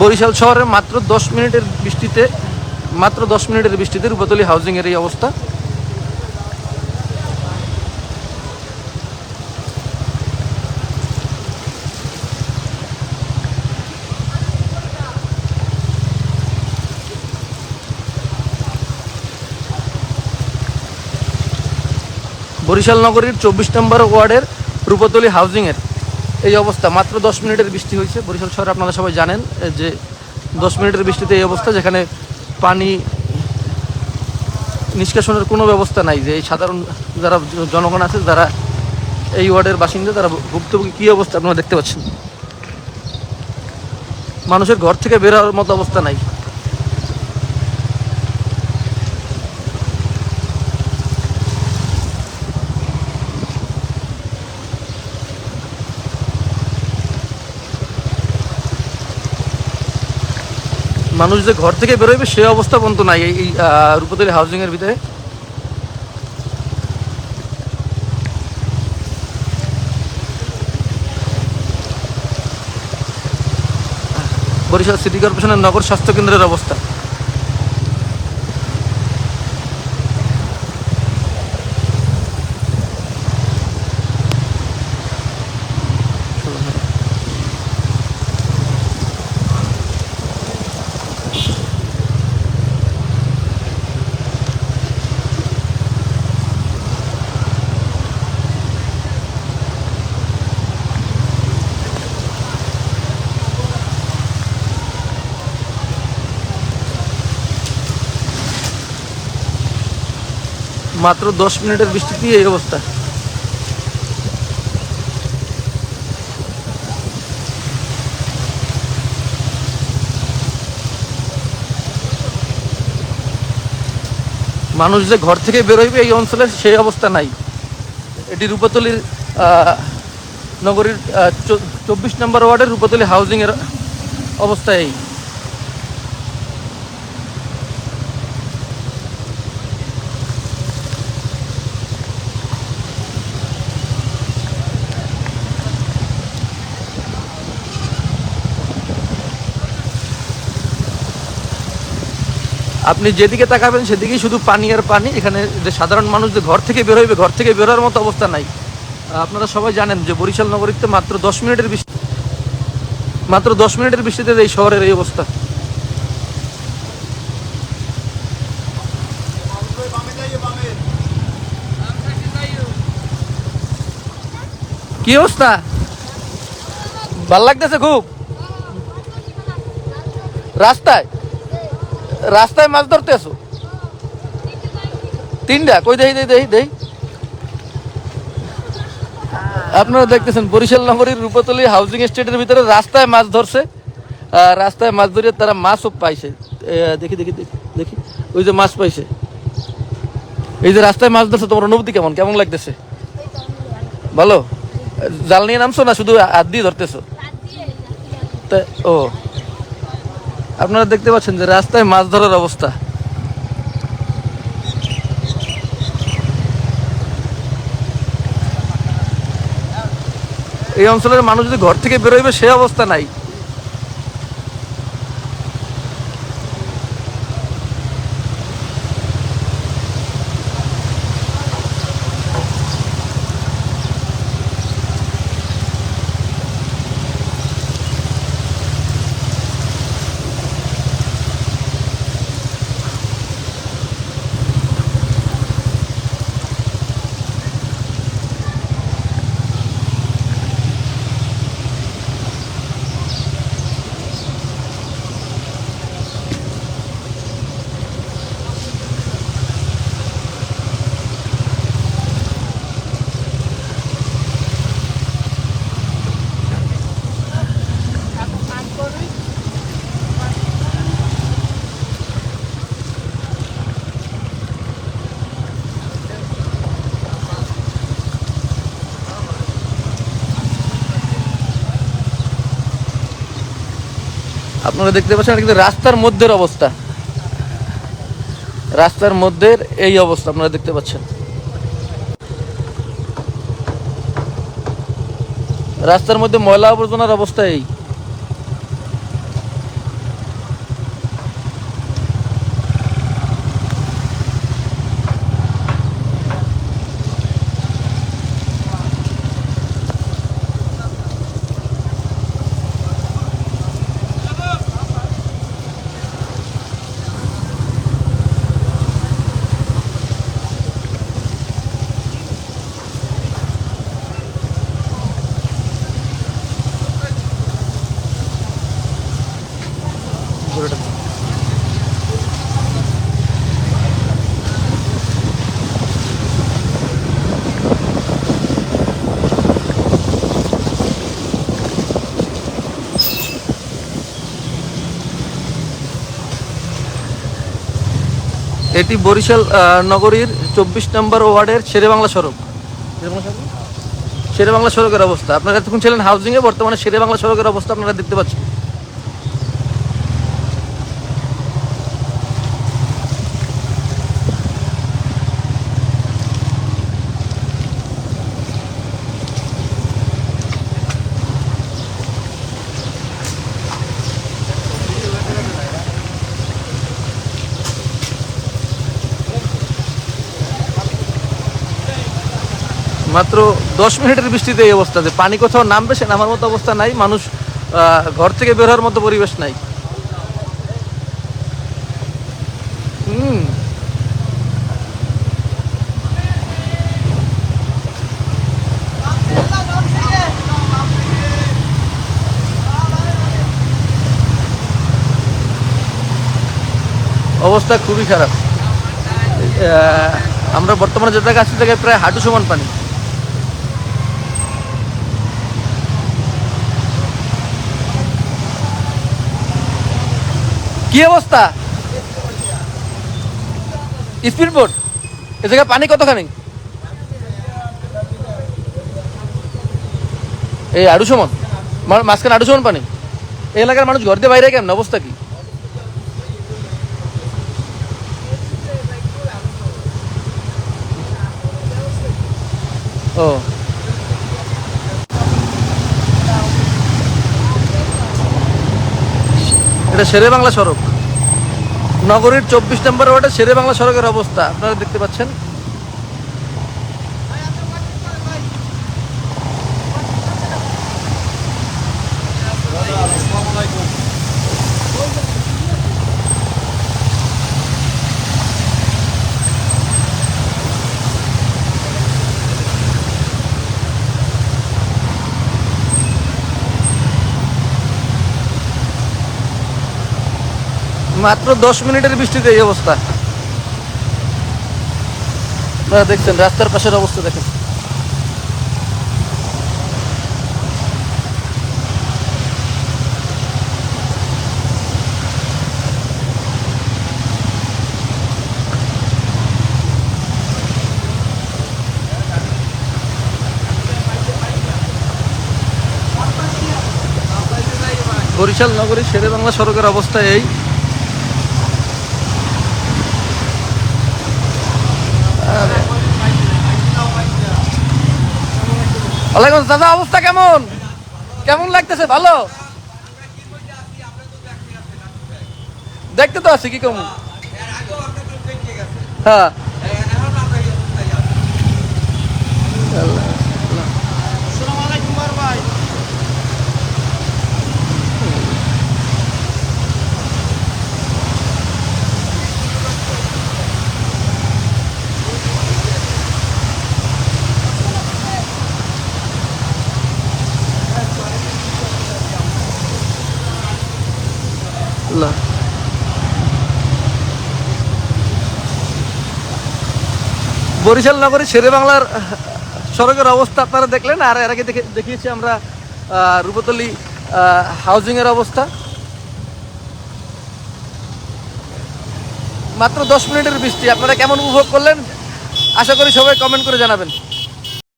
বরিশাল শহরে মাত্র 10 মিনিটের বৃষ্টিতে রূপাতলী হাউজিং এর এই অবস্থা। বরিশাল নগরীর 24 নম্বর ওয়ার্ডের রূপাতলী হাউজিং এর এই অবস্থা। মাত্র 10 মিনিটের বৃষ্টি হয়েছে বরিশাল শহরে। আপনারা সবাই জানেন যে 10 মিনিটের বৃষ্টিতে এই অবস্থা, যেখানে পানি নিষ্কাশনের কোনো ব্যবস্থা নাই। যে এই সাধারণ যারা জনগণ আছে, যারা এই ওয়ার্ডের বাসিন্দা, তারা ভুক্তভোগী কী অবস্থা আপনারা দেখতে পাচ্ছেন। মানুষের ঘর থেকে বের হওয়ার মতো অবস্থা নাই। মানুষ যে ঘর থেকে বেরোবে সে অবস্থা পর্যন্ত নাই এই রূপাতলী হাউজিং এর ভিতরে। বরিশাল সিটি কর্পোরেশনের নগর স্বাস্থ্য কেন্দ্রের অবস্থা। মাত্র 10 মিনিটের বৃষ্টিতে এই অবস্থা। মানুষ যে ঘর থেকে বেরোইবে এই অঞ্চলে সেই অবস্থা নাই। এটি রূপাতলীর নগরীর 24 নম্বর ওয়ার্ডের রূপাতলী হাউজিং এর অবস্থা এই। আপনি যেদিকে তাকাবেন সেদিকেই শুধু পানি আর পানি। এখানে যে সাধারণ মানুষ যে ঘর থেকে বেরোইবে, ঘর থেকে বেরোর মতো অবস্থা নাই। আপনারা সবাই জানেন যে বরিশাল নগরীতে মাত্র 10 মিনিটের বৃষ্টিতে এই শহরের এই অবস্থা। কি অবস্থা? ভাল লাগতেছে খুব। রাস্তায় মাছ ধরতে আসো? 3টা কই দেই। আপনারা দেখতেছেন বরিশাল নগরীর রূপাতলী হাউজিং এস্টেটের ভিতরে রাস্তায় মাছ ধরছে। রাস্তায় মাছ ধরে তারা মাছও পাইছে। দেখি ওই যে মাছ পাইছে। এই যে রাস্তায় মাছ ধরছে, তোমার অনুভূতি কেমন লাগতেছে? ভালো। জাল নিয়ে নামছো না শুধু হাত দিয়ে ধরতেছো? ও, আপনারা দেখতে পাচ্ছেন যে রাস্তায় মাছ ধরার অবস্থা। এই অঞ্চলের মানুষ যদি ঘর থেকে বেরোইবে সে অবস্থা নাই। আপনারা দেখতে পাচ্ছেন কিন্তু রাস্তার মধ্যের অবস্থা। রাস্তার মধ্যে এই অবস্থা আপনারা দেখতে পাচ্ছেন। রাস্তার মধ্যে ময়লা আবর্জনার অবস্থা এই। এটি বরিশাল নগরীর 24 নম্বর ওয়ার্ডের শেরেবাংলা সড়ক। শেরেবাংলা সড়কের অবস্থা, আপনারা এতক্ষণ ছিলেন হাউজিংয়ে, বর্তমানে শেরেবাংলা সড়কের অবস্থা আপনারা দেখতে পাচ্ছেন। মাত্র 10 মিনিটের বৃষ্টিতে এই অবস্থা, যে পানি কোথাও নামবে সে নামার মতো অবস্থা নাই, মানুষ ঘর থেকে বের হওয়ার মতো পরিবেশ নাই। অবস্থা খুবই খারাপ। আমরা বর্তমানে যে জায়গায় আছি জায়গায় প্রায় হাঁটু সমান পানি। কি অবস্থা? স্পিড বোট, এ জায়গায় পানি কতখানি? এই আড়ু সমান, মাঝখানে আড়ু সমান পানি। এই এলাকার মানুষ ঘর দিয়ে বাইরে কেমন অবস্থা কি? ও, এটা শেরেবাংলা সড়ক, নগরীর 24 নম্বর ওয়ার্ডে শেরেবাংলা সড়কের অবস্থা আপনারা দেখতে পাচ্ছেন। মাত্র 10 মিনিটের বৃষ্টিতে এই অবস্থা। আপনারা দেখছেন রাস্তার পাশের অবস্থা দেখেন। বরিশাল নগরীর শেরেবাংলা সড়কের অবস্থা এই। ওয়ালাইকুম দাদা, অবস্থা কেমন? কেমন লাগতেছে? ভালো দেখতে তো আছি, কি কেমন? হ্যাঁ, বরিশাল নগরী শেরেবাংলার সড়কের অবস্থা আপনারা দেখলেন। আর এর আগে দেখিয়েছি আমরা রূপতলী হাউজিং এর অবস্থা। মাত্র 10 মিনিটের বৃষ্টি, আপনারা কেমন উপভোগ করলেন আশা করি সবাই কমেন্ট করে জানাবেন।